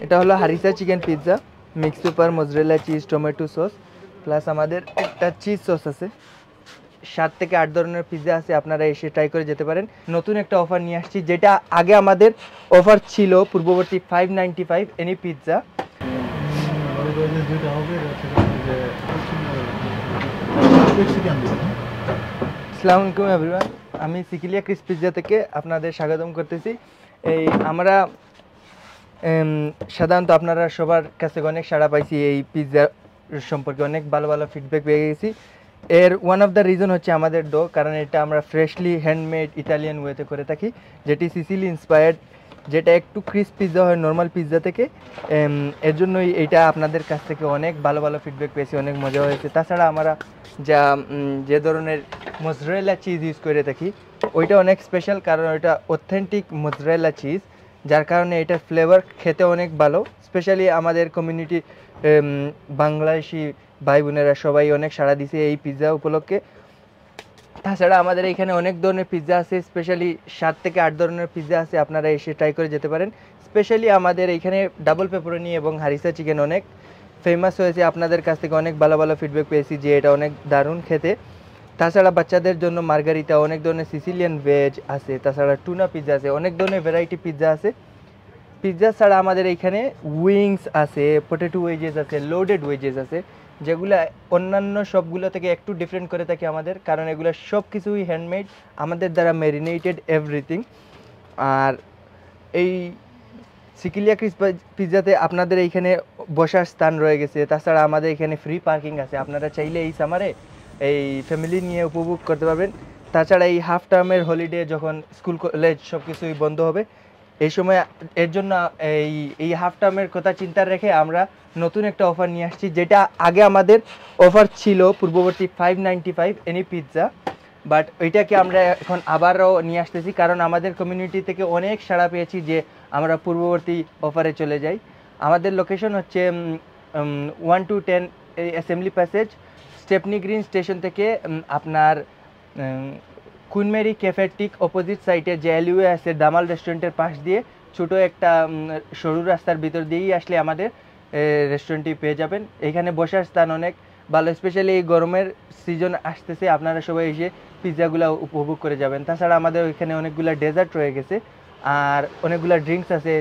এটা হলো harissa chicken pizza, mix paper, mozzarella cheese, tomato sauce, plus আমাদের একটা চিজ সস আছে। 7 থেকে 8 ধরনের পিৎজা আছে, আপনারা এসে ট্রাই করে যেতে পারেন। নতুন একটা অফার নিয়ে আসছি, যেটা আগে আমাদের অফার ছিল পূর্ববর্তী 595 এনি পিৎজা। আসসালামু আলাইকুম এভরিওয়ান, আমি সিকিলিয়া ক্রিস পিৎজা থেকে আপনাদের স্বাগতম করতেছি। এই আমরা সাধারণত আপনারা সবার কাছে অনেক সাড়া পাইছি, এই পিৎজা সম্পর্কে অনেক ভালো ভালো ফিডব্যাক পেয়ে গেছি। এর ওয়ান অফ দ্য রিজন হচ্ছে আমাদের ডো, কারণ এটা আমরা ফ্রেশলি হ্যান্ডমেড ইটালিয়ান ওয়েতে করে থাকি, যেটি সিসিলি ইন্সপায়ার্ড, যেটা একটু ক্রিস পিৎজা হয় নর্মাল পিৎজা থেকে। এর জন্যই এইটা আপনাদের কাছ থেকে অনেক ভালো ভালো ফিডব্যাক পেয়েছি, অনেক মজা হয়েছে। তাছাড়া আমরা যে ধরনের মোজরেলা চিজ ইউজ করে থাকি ওইটা অনেক স্পেশাল, কারণ ওইটা অথেন্টিক মোজরেলা চিজ, যার কারণে এটার ফ্লেভার খেতে অনেক ভালো। স্পেশালি আমাদের কমিউনিটি বাংলাদেশি ভাই বোনেরা সবাই অনেক সাড়া দিছে এই পিৎজা উপলক্ষে। তাছাড়া আমাদের এখানে অনেক ধরনের পিৎজা আছে, স্পেশালি 7 থেকে 8 ধরনের পিৎজা আছে, আপনারা এসে ট্রাই করে যেতে পারেন। স্পেশালি আমাদের এখানে ডাবল পেপারনি এবং হারিসা চিকেন অনেক ফেমাস হয়েছে, আপনাদের কাছ থেকে অনেক ভালো ভালো ফিডব্যাক পেয়েছি যে এটা অনেক দারুণ খেতে। তাছাড়া বাচ্চাদের জন্য মার্গারিটা, অনেক ধরনের সিসিলিয়ান ভেজ আছে, তাছাড়া টুনা পিৎজা আছে, অনেক ধরনের ভ্যারাইটি পিৎজা আছে। পিৎজা ছাড়া আমাদের এখানে উইংস আছে, পটেটো ওয়েজেস আছে, লোডেড ওয়েজেস আছে, যেগুলো অন্যান্য সবগুলো থেকে একটু ডিফারেন্ট করে থাকে আমাদের, কারণ এগুলো সব কিছুই হ্যান্ডমেড, আমাদের দ্বারা ম্যারিনেটেড এভরিথিং। আর এই সিকিলিয়া ক্রিস পিৎজাতে আপনাদের এইখানে বসার স্থান রয়ে গেছে। তাছাড়া আমাদের এখানে ফ্রি পার্কিং আছে, আপনারা চাইলে এই সামারে এই ফ্যামিলি নিয়ে উপভোগ করতে পারবেন। তাছাড়া এই হাফ টার্মের হলিডে যখন স্কুল কলেজ সব কিছুই বন্ধ হবে, এই সময় এর জন্য এই হাফ টার্মের কথা চিন্তা রেখে আমরা নতুন একটা অফার নিয়ে আসছি, যেটা আগে আমাদের অফার ছিল পূর্ববর্তী 595 এনি পিৎজা, বাট ওইটাকে আমরা এখন আবারও নিয়ে আসতেছি, কারণ আমাদের কমিউনিটি থেকে অনেক সাড়া পেয়েছি যে আমরা পূর্ববর্তী অফারে চলে যাই। আমাদের লোকেশন হচ্ছে 1 to 10 assembly passage, Stepney green station থেকে আপনার কুইন মেরি ক্যাফের ঠিক অপোজিট সাইডে যে এলইউএ আছে দামাল রেস্টুরেন্টের পাশ দিয়ে ছোটো একটা সরু রাস্তার ভিতর দিয়েই আসলে আমাদের রেস্টুরেন্টটি পেয়ে যাবেন। এখানে বসার স্থান অনেক ভালো, স্পেশালি এই গরমের সিজন আসতেছে, আপনারা সবাই এসে পিৎজাগুলো উপভোগ করে যাবেন। তাছাড়া আমাদের ওইখানে অনেকগুলো ডেজার্ট রয়ে গেছে আর অনেকগুলো ড্রিঙ্কস আছে,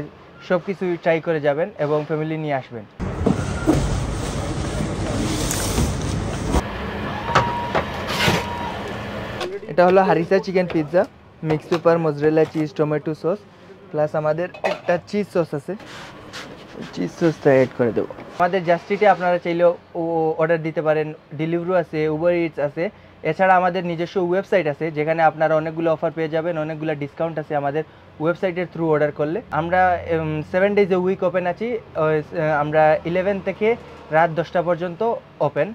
সব কিছুই ট্রাই করে যাবেন এবং ফ্যামিলি নিয়ে আসবেন। এটা হলো harissa chicken pizza, mix paper, mozzarella cheese, tomato sauce, plus আমাদের একটা চিজ সস আছে, চিজ সসটা অ্যাড করে দেবো। আমাদের জাস্টিটে আপনারা চাইলেও অর্ডার দিতে পারেন, ডেলিভারি আছে, উবার ইটস আছে। এছাড়া আমাদের নিজস্ব ওয়েবসাইট আছে, যেখানে আপনারা অনেকগুলো অফার পেয়ে যাবেন, অনেকগুলো ডিসকাউন্ট আছে আমাদের ওয়েবসাইটের থ্রু অর্ডার করলে। আমরা 7 days এ উইক ওপেন আছি, আমরা 11 থেকে রাত 10টা পর্যন্ত ওপেন।